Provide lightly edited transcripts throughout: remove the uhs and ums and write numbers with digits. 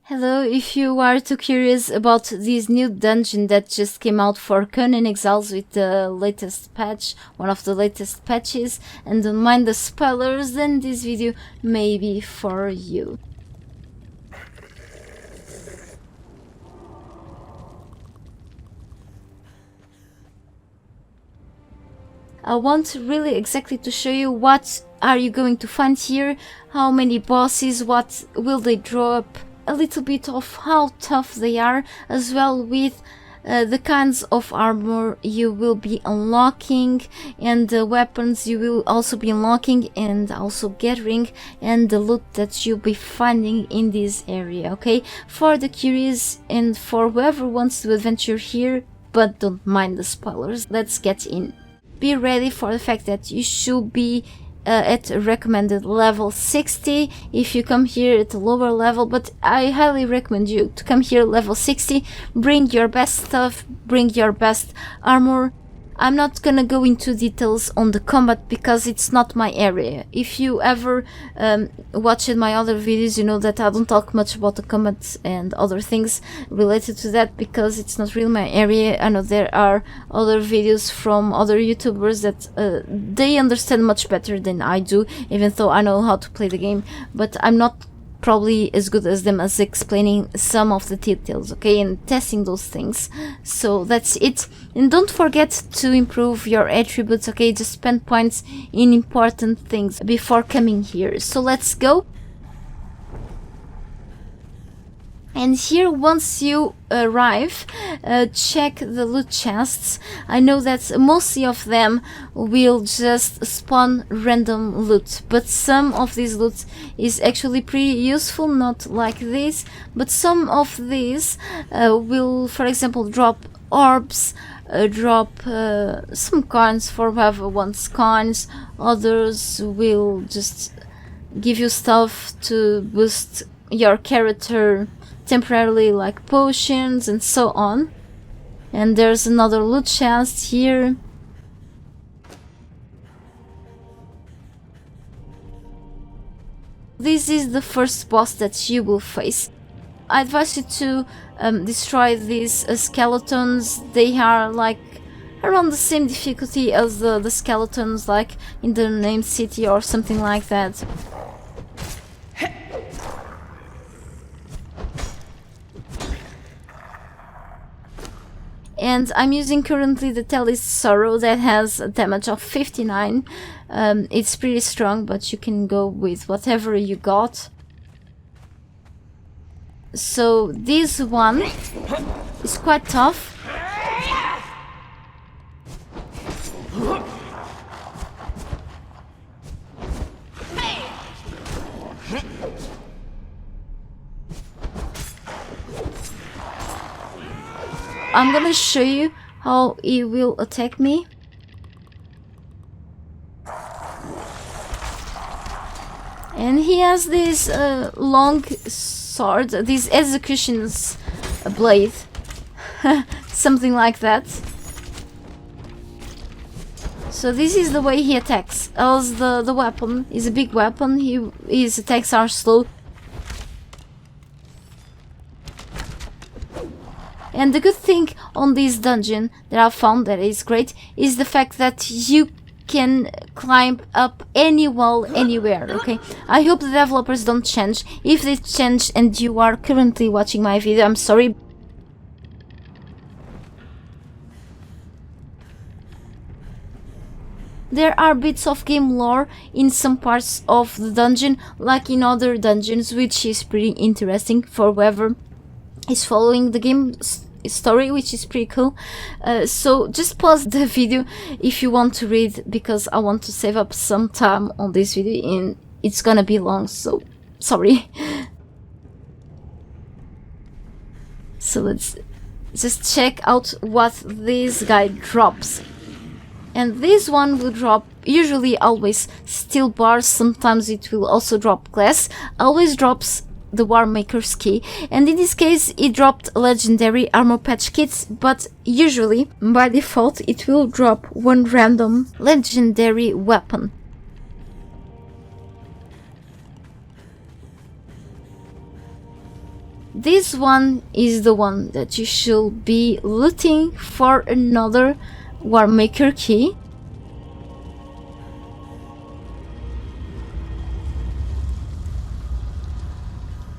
Hello, if you are too curious about this new dungeon that just came out for CONAN EXILES with the latest patch, one of the latest patches, and don't mind the spoilers, then this video may be for you. I want really exactly to show you what are you going to find here, how many bosses, what will they drop, a little bit of how tough they are, as well with the kinds of armor you will be unlocking and the weapons you will also be unlocking and also gathering, and the loot that you'll be finding in this area, okay? For the curious and for whoever wants to adventure here but don't mind the spoilers, let's get in. Be ready for the fact that you should be at recommended level 60 if you come here at a lower level, but I highly recommend you to come here level 60. Bring your best stuff, bring your best armor. I'm not gonna go into details on the combat because it's not my area. If you ever watched my other videos, you know that I don't talk much about the combat and other things related to that because it's not really my area. I know there are other videos from other YouTubers that they understand much better than I do, even though I know how to play the game, but I'm not probably as good as them as explaining some of the details, okay, and testing those things. So that's it, and don't forget to improve your attributes, okay? Just spend points in important things before coming here. So let's go. And here, once you arrive, check the loot chests. I know that mostly of them will just spawn random loot, but some of these loot is actually pretty useful, not like this, but some of these will, for example, drop orbs, drop some coins for whoever wants coins. Others will just give you stuff to boost your character temporarily, like potions and so on. And there's another loot chest here. This is the first boss that you will face. I advise you to destroy these skeletons. They are like around the same difficulty as the skeletons like in the named city or something like that. And I'm using currently the Talis Sorrow that has a damage of 59. It's pretty strong, but you can go with whatever you got. So this one is quite tough. I'm gonna show you how he will attack me. And he has this long sword, this executioner's blade, something like that. So this is the way he attacks. As the weapon is a big weapon, his attacks are slow. And the good thing on this dungeon that I found that is great is the fact that you can climb up any wall anywhere, okay? I hope the developers don't change. If they change and you are currently watching my video, I'm sorry. There are bits of game lore in some parts of the dungeon, like in other dungeons, which is pretty interesting for whoever is following the game story, which is pretty cool. So just pause the video if you want to read, because I want to save up some time on this video and it's gonna be long, so sorry. So let's just check out what this guy drops. And this one will drop usually always steel bars, sometimes it will also drop glass, always drops the Warmaker's key, and in this case it dropped legendary armor patch kits, but usually by default it will drop one random legendary weapon. this one is the one that you should be looting for another Warmaker key.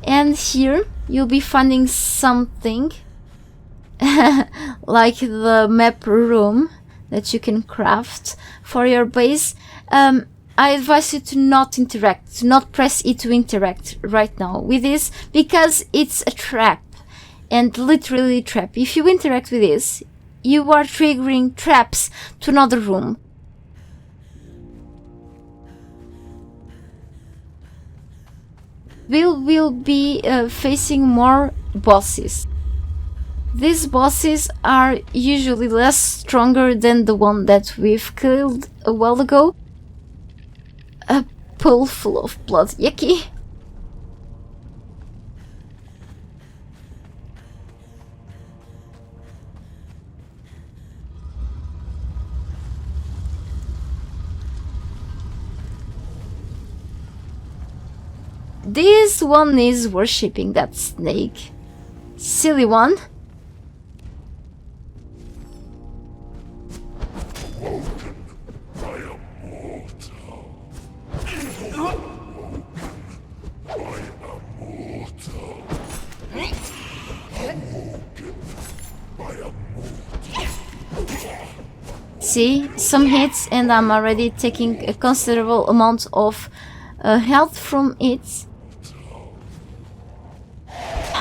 And here you'll be finding something like the map room that you can craft for your base. I advise you to not interact, to not press E to interact right now with this, because it's a trap, and literally a trap. If you interact with this, you are triggering traps to another room. We'll be facing more bosses. These bosses are usually less stronger than the one that we've killed a while ago. A pool full of blood, yucky. This one is worshipping that snake. Silly one. See, some hits and I'm already taking a considerable amount of health from it.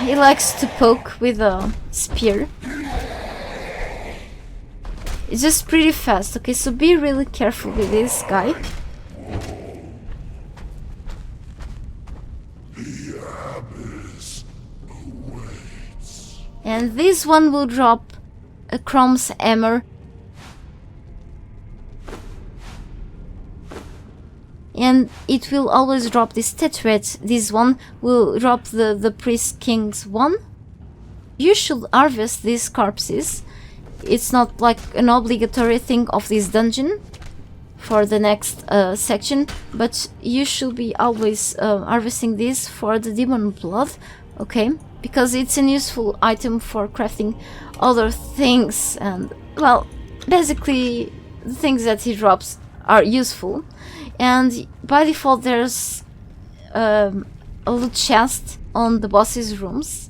He likes to poke with a spear. It's just pretty fast, okay, so be really careful with this guy. And this one will drop a Chrome's hammer. And it will always drop this statuette. This one will drop the priest king's one. You should harvest these corpses. It's not like an obligatory thing of this dungeon for the next section, but you should be always harvesting this for the demon blood, okay? Because it's an useful item for crafting other things, and well, basically the things that he drops are useful. And by default there's a loot chest on the boss's rooms.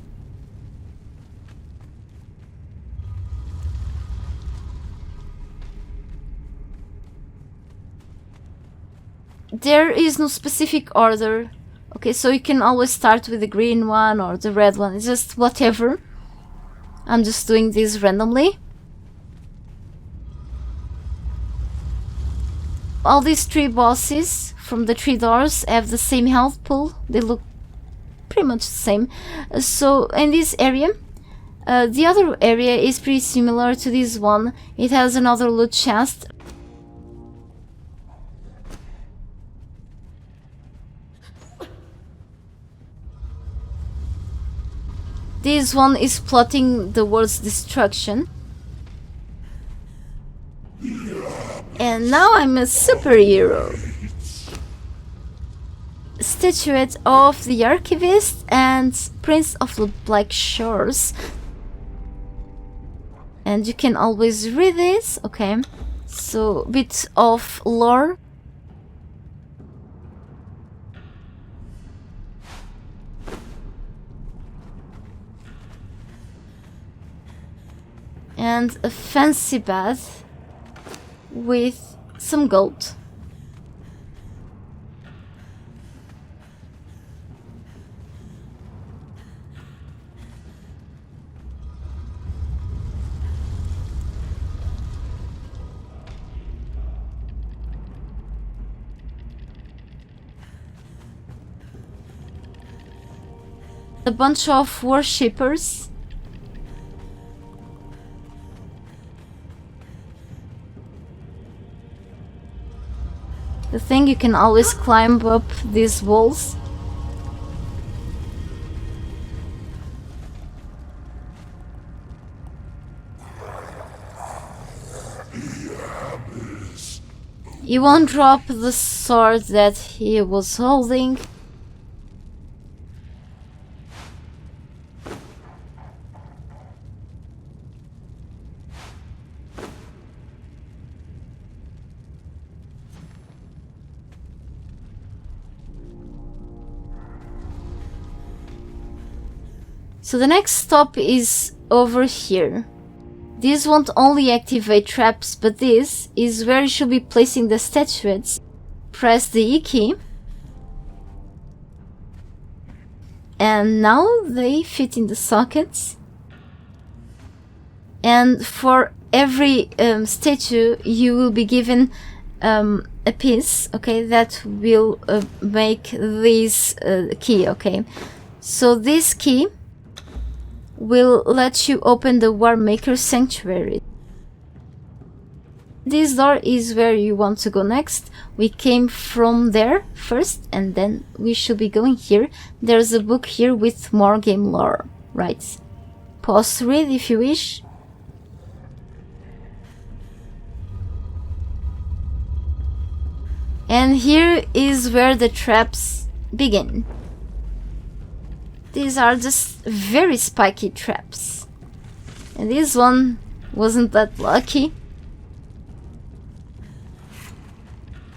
There is no specific order, okay, so you can always start with the green one or the red one, it's just whatever. I'm just doing this randomly. All these three bosses from the three doors have the same health pool. They look pretty much the same. So in this area, the other area is pretty similar to this one. It has another loot chest. This one is plotting the world's destruction. And now I'm a superhero. Statuette of the Archivist and Prince of the Black Shores. And you can always read this, okay? So, a bit of lore. And a fancy bath with some gold. A bunch of worshippers. The thing, you can always climb up these walls. He won't drop the sword that he was holding. So the next stop is over here. This won't only activate traps, but this is where you should be placing the statuettes. Press the E key. And now they fit in the sockets. And for every statue you will be given a piece, okay, that will make this key, okay. So this key will let you open the Warmaker sanctuary. This door is where you want to go next. We came from there first and then we should be going here. There's a book here with more game lore, right? Pause to read if you wish. And here is where the traps begin. These are just very spiky traps. And this one wasn't that lucky.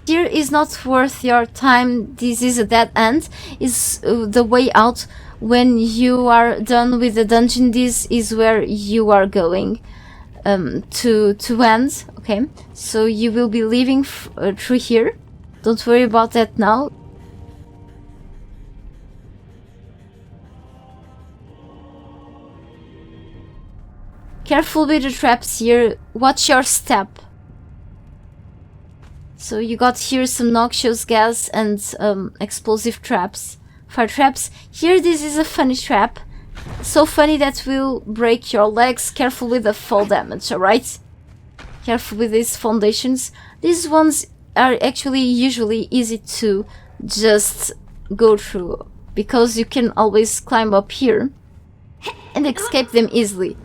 Here is not worth your time. This is a dead end. Is the way out. When you are done with the dungeon, this is where you are going to end. Okay, so you will be leaving through here. Don't worry about that now. Careful with the traps here. Watch your step. So you got here some noxious gas and explosive traps. Fire traps. Here this is a funny trap. So funny that will break your legs. Careful with the fall damage, alright? Careful with these foundations. These ones are actually usually easy to just go through, because you can always climb up here and escape them easily.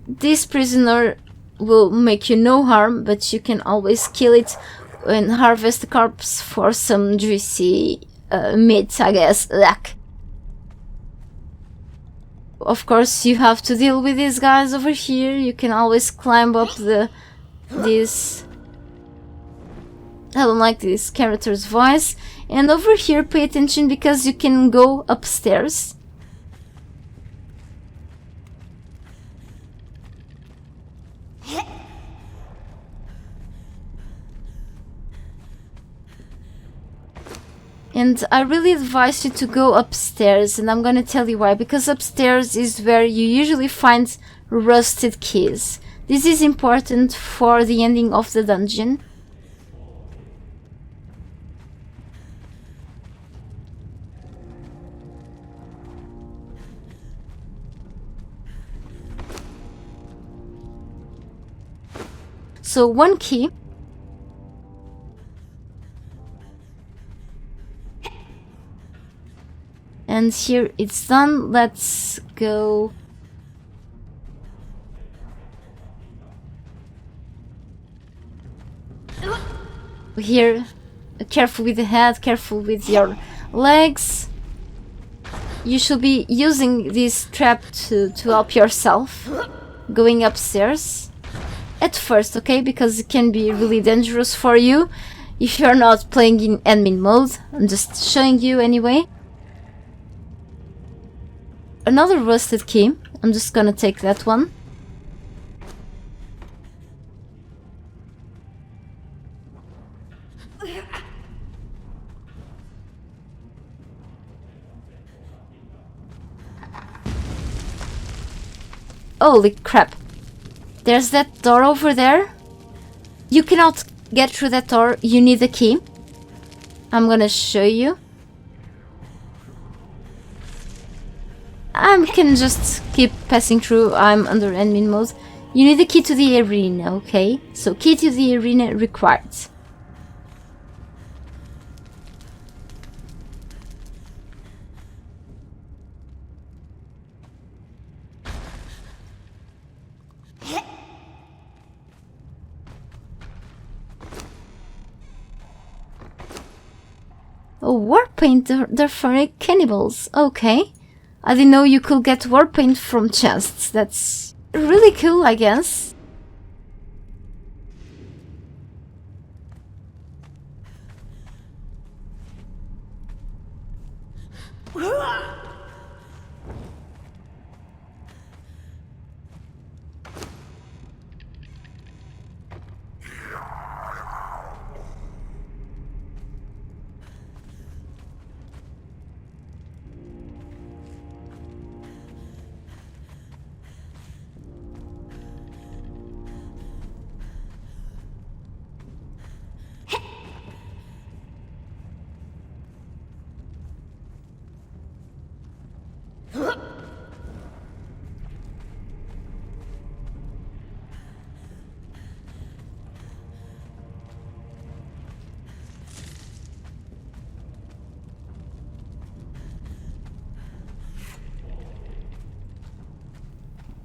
This prisoner will make you no harm, but you can always kill it and harvest the corpse for some juicy meat, I guess. Ugh. Of course, you have to deal with these guys over here. You can always climb up this. I don't like this character's voice. And over here, pay attention because you can go upstairs. And I really advise you to go upstairs, and I'm gonna tell you why. Because upstairs is where you usually find rusted keys. This is important for the ending of the dungeon. So one key. And here it's done. Let's go. Here, careful with the head, careful with your legs. You should be using this trap to help yourself going upstairs at first, okay? Because it can be really dangerous for you if you're not playing in admin mode. I'm just showing you anyway. Another rusted key. I'm just gonna take that one. Holy crap. There's that door over there. You cannot get through that door. You need a key. I'm gonna show you. I can just keep passing through. I'm under admin mode. You need a key to the arena, okay? So key to the arena required. Oh, war paint, they're for cannibals. Okay. I didn't know you could get war paint from chests. That's really cool, I guess.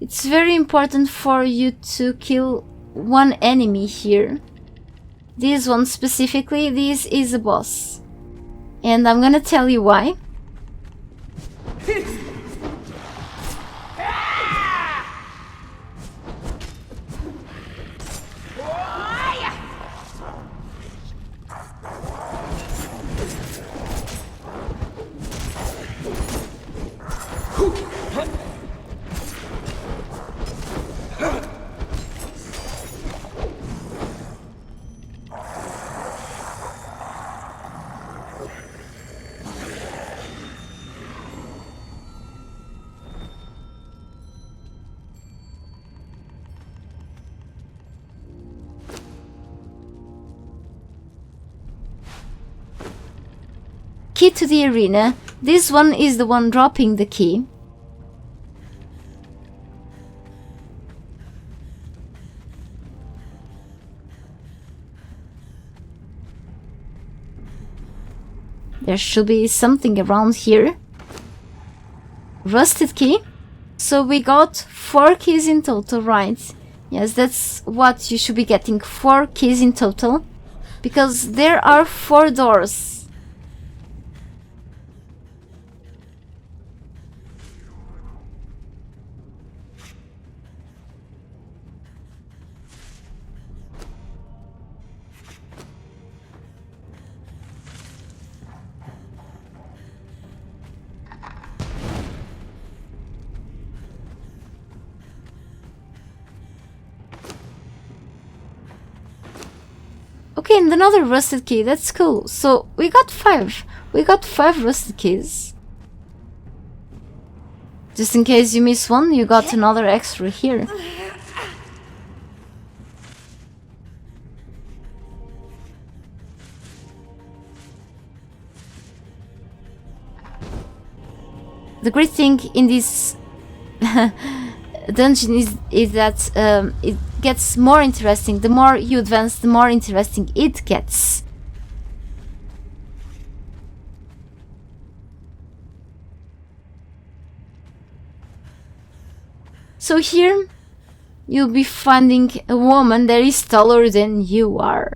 It's very important for you to kill one enemy here. This one specifically, this is a boss. And I'm gonna tell you why. Key to the arena. This one is the one dropping the key. There should be something around here. Rusted key. So we got 4 keys in total, right? Yes, that's what you should be getting. 4 keys in total. Because there are 4 doors. Okay, and another rusted key, that's cool. So we got 5. We got 5 rusted keys. Just in case you miss one, you got another extra here. The great thing in this dungeon is that it gets more interesting. The more you advance, the more interesting it gets. So here you'll be finding a woman that is taller than you are.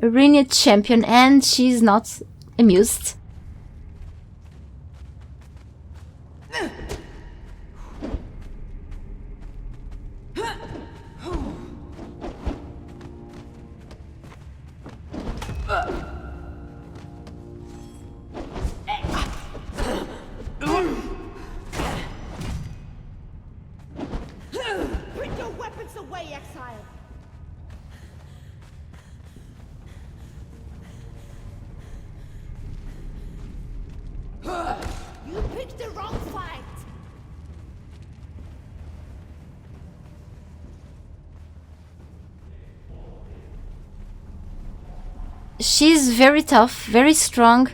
Arena champion, and she's not amused. Put your weapons away, exile! You picked the wrong fight! She's very tough, very strong,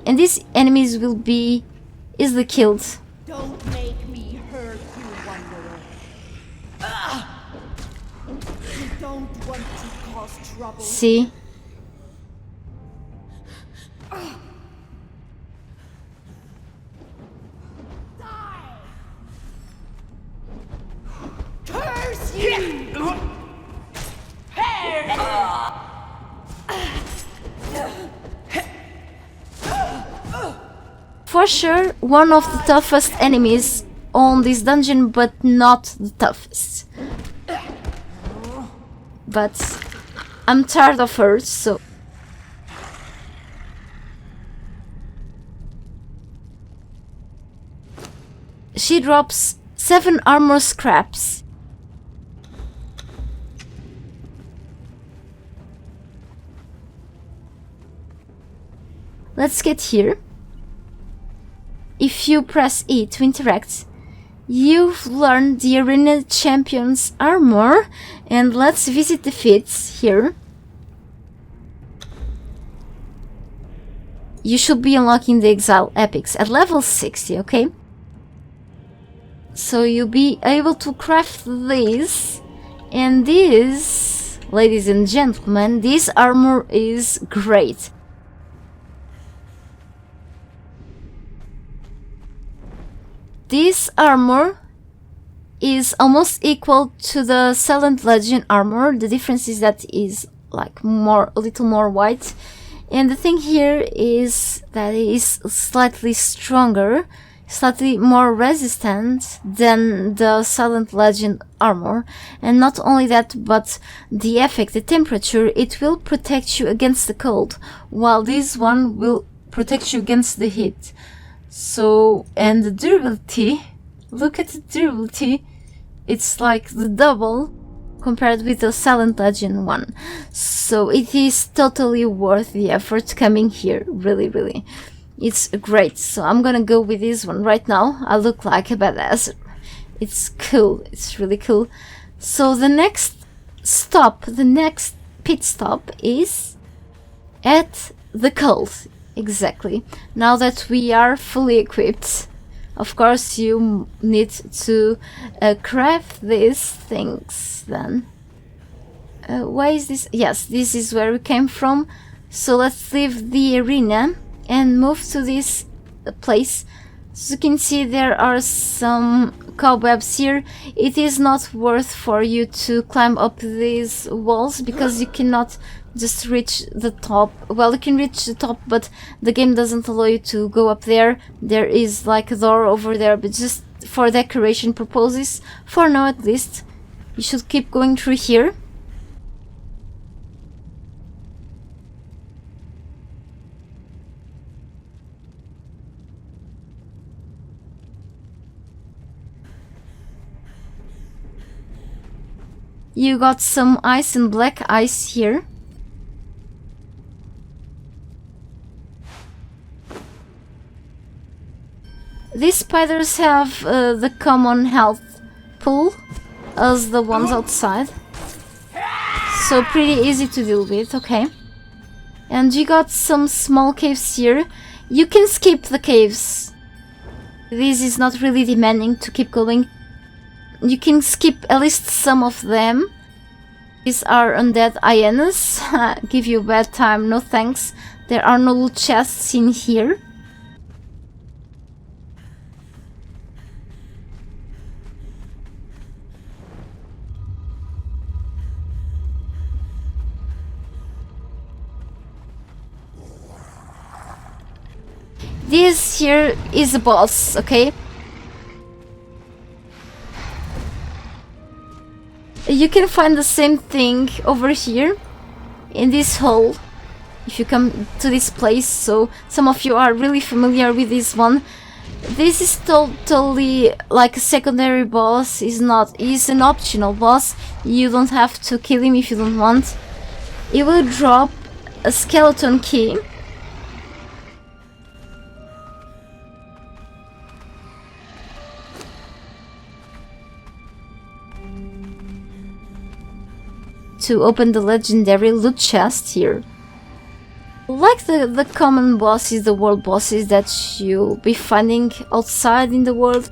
and these enemies will be easily killed. Don't make me hurt you, Wanderer. You don't want to cause trouble. See? Die! Curse you! For sure, one of the toughest enemies on this dungeon, but not the toughest. But I'm tired of her, so... She drops 7 armor scraps. Let's get here. If you press E to interact, you've learned the Arena Champion's armor, and let's visit the feats here. You should be unlocking the Exile Epics at level 60, okay? So you'll be able to craft this, and this, ladies and gentlemen, this armor is great. This armor is almost equal to the Silent Legend armor. The difference is that it is like a little more white. And the thing here is that it is slightly stronger, slightly more resistant than the Silent Legend armor. And not only that, but the effect, the temperature, it will protect you against the cold, while this one will protect you against the heat. So, and the durability, look at the durability, it's like the double compared with the Silent Legend one. So it is totally worth the effort coming here, really. It's great. So I'm gonna go with this one right now. I look like a badass. It's cool, it's really cool. So the next stop, the next pit stop is at the cult. Exactly. Now that we are fully equipped, of course you need to craft these things then. Why is this? Yes, this is where we came from. So let's leave the arena and move to this place. As you can see, there are some cobwebs here. It is not worth for you to climb up these walls because you cannot just reach the top. Well, you can reach the top, but the game doesn't allow you to go up there. There is like a door over there, but just for decoration purposes, for now at least, you should keep going through here. You got some ice and black ice here. These spiders have the common health pool as the ones outside. So pretty easy to deal with, okay. And you got some small caves here. You can skip the caves. This is not really demanding to keep going. You can skip at least some of them. These are undead hyenas. Give you a bad time, no thanks. There are no loot chests in here. This here is a boss, okay? You can find the same thing over here in this hole if you come to this place, so some of you are really familiar with this one. This is totally like a secondary boss, is an optional boss. You don't have to kill him if you don't want. It will drop a skeleton key. To open the legendary loot chest here. Like the common bosses, the world bosses that you'll be finding outside in the world.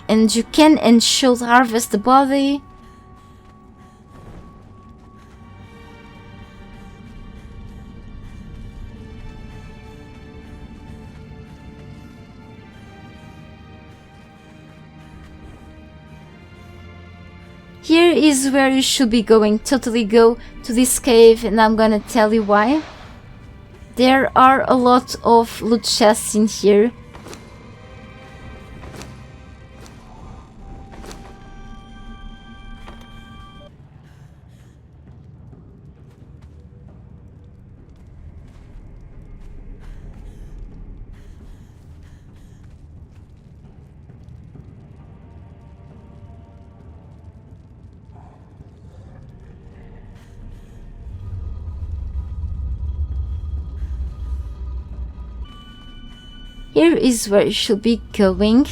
And you can and should harvest the body. Here is where you should be going. Totally go to this cave, and I'm gonna tell you why. There are a lot of loot chests in here. Here is where you should be going.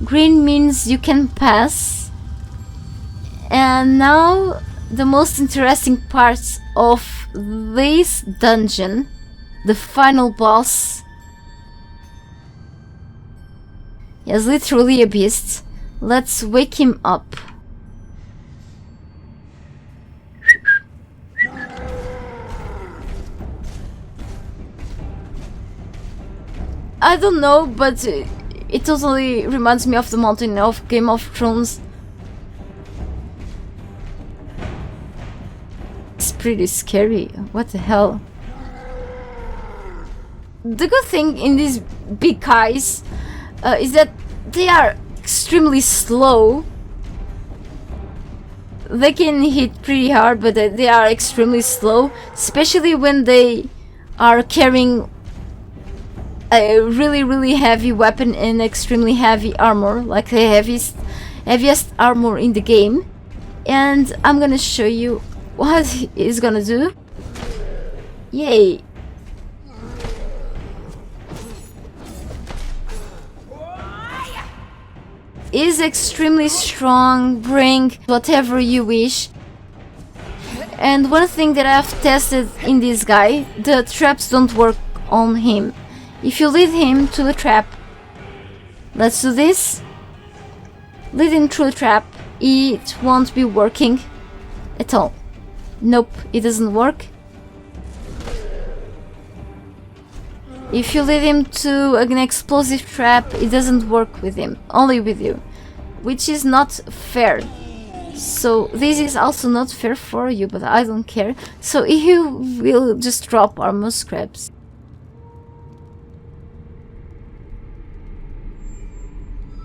Green means you can pass. And now the most interesting part of this dungeon, the final boss. He is literally a beast. Let's wake him up. I don't know, but it totally reminds me of the mountain of Game of Thrones. It's pretty scary. What the hell? The good thing in these big guys is that they are extremely slow. They can hit pretty hard, but they are extremely slow, especially when they are carrying a really heavy weapon and extremely heavy armor, like the heaviest armor in the game. And I'm gonna show you what he's gonna do. Yay! Is extremely strong, bring whatever you wish. And one thing that I've tested in this guy, the traps don't work on him. If you lead him to the trap, let's do this. Lead him through the trap, it won't be working at all. Nope, it doesn't work. If you lead him to an explosive trap, it doesn't work with him, only with you, which is not fair. So this is also not fair for you, but I don't care. So you will just drop armor scraps.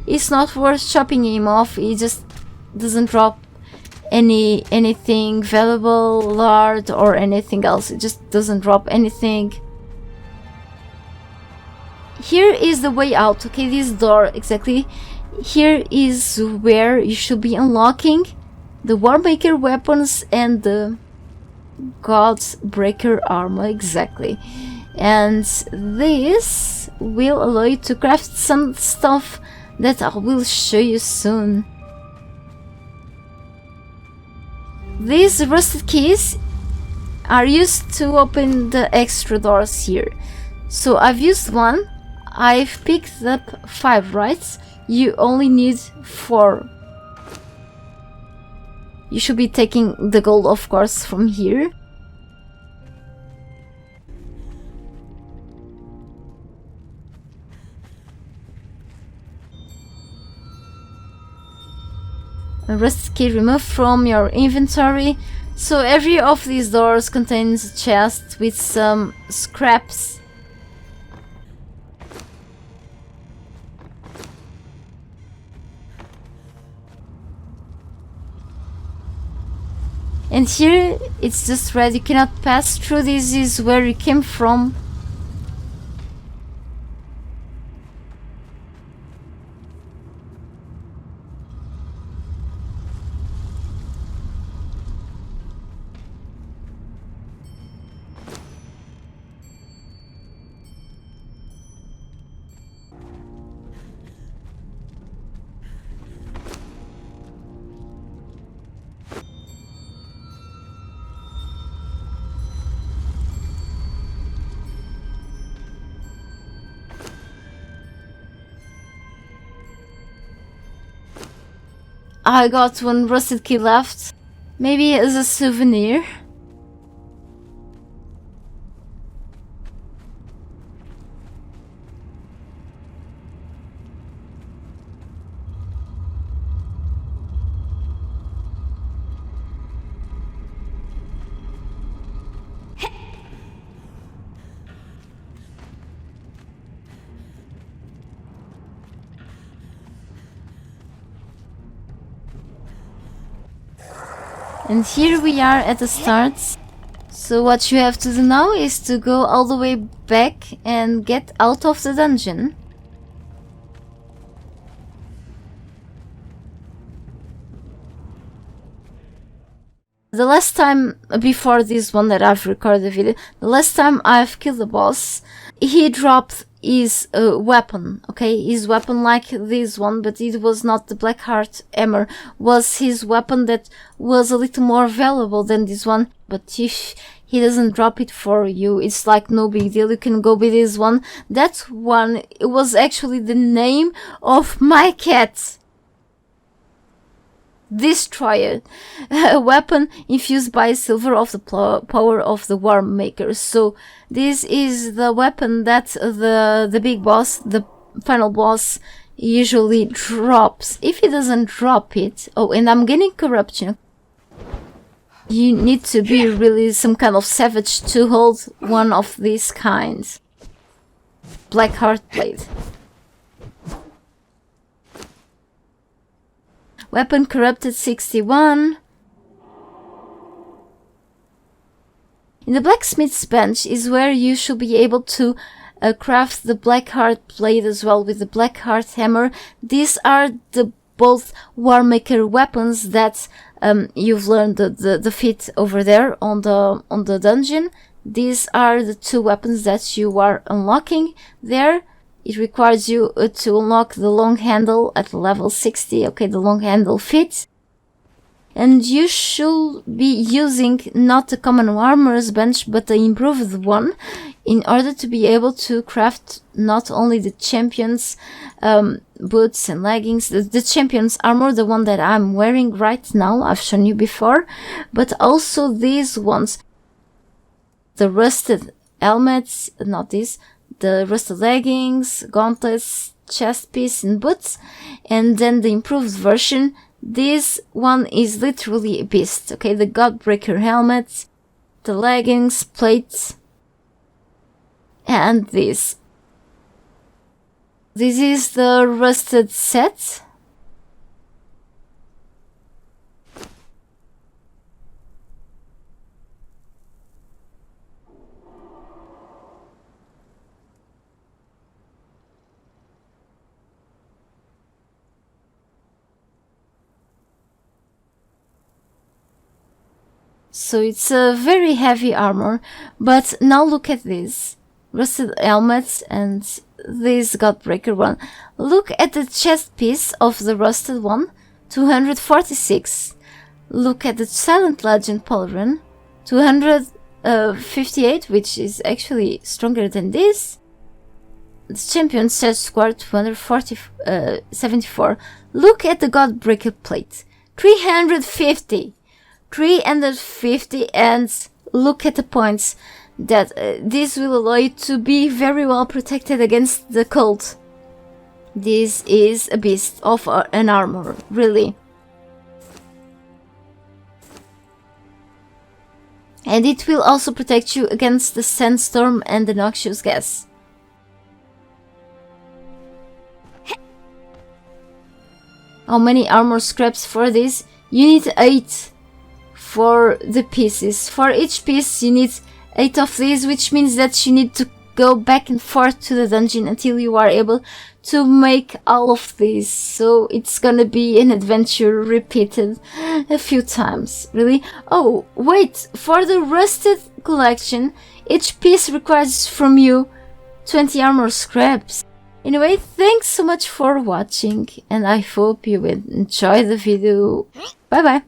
It's not worth chopping him off. He just doesn't drop anything valuable, large, or anything else. It just doesn't drop anything. Here is the way out. Okay, this door exactly. Here is where you should be unlocking the Warmaker weapons and the Godbreaker armor exactly. And this will allow you to craft some stuff that I will show you soon. These rusted keys are used to open the extra doors here. So I've used one. I've picked up 5, right? You only need 4. You should be taking the gold, of course, from here. A rusted key removed from your inventory. So every of these doors contains a chest with some scraps. And here it's just red, you cannot pass through. This is where you came from. I got one rusted key left, maybe as a souvenir. And here we are at the start. So what you have to do now is to go all the way back and get out of the dungeon. The last time before this one that I've recorded the video, the last time I've killed the boss, he dropped his weapon, okay, his weapon like this one, but it was not the Blackheart hammer, was his weapon that was a little more valuable than this one. But if he doesn't drop it for you, it's like no big deal, you can go with this one. That one, it was actually the name of my cat. Destroyer, a weapon infused by silver of the power of the Warmaker. So this is the weapon that the big boss, the final boss, usually drops. If he doesn't drop it, oh, and I'm getting corruption. You need to be really some kind of savage to hold one of these kinds. Blackheart blade. Weapon corrupted 61. In the blacksmith's bench is where you should be able to craft the Blackheart blade as well with the Blackheart hammer. These are the both Warmaker weapons that you've learned the feat over there on the dungeon. These are the two weapons that you are unlocking there. It requires you to unlock the long handle at level 60, okay, the long handle feat. And you should be using not the common armorer's bench, but the improved one, in order to be able to craft not only the champion's boots and leggings, the champion's armor, the one that I'm wearing right now, I've shown you before, but also these ones, the rusted helmets, not these, the rusted leggings, gauntlets, chest piece and boots, and then the improved version. This one is literally a beast, okay, the Godbreaker helmet, the leggings, plates, and this. This is the rusted set. So it's a very heavy armor, but now look at this. Rusted helmets and this Godbreaker one. Look at the chest piece of the rusted one, 246. Look at the Silent Legend Pauldron, 258, which is actually stronger than this. The Champion's chest squad, 274. Look at the Godbreaker plate, 350. 350, and look at the points that this will allow you to be very well protected against the cold. This is a beast of an armor, really. And it will also protect you against the sandstorm and the noxious gas. How many armor scraps for this? You need 8. For the pieces. For each piece you need 8 of these, which means that you need to go back and forth to the dungeon until you are able to make all of these. So it's gonna be an adventure repeated a few times, really. Oh, wait, for the rusted collection, each piece requires from you 20 armor scraps. Anyway, thanks so much for watching, and I hope you will enjoy the video. Bye bye.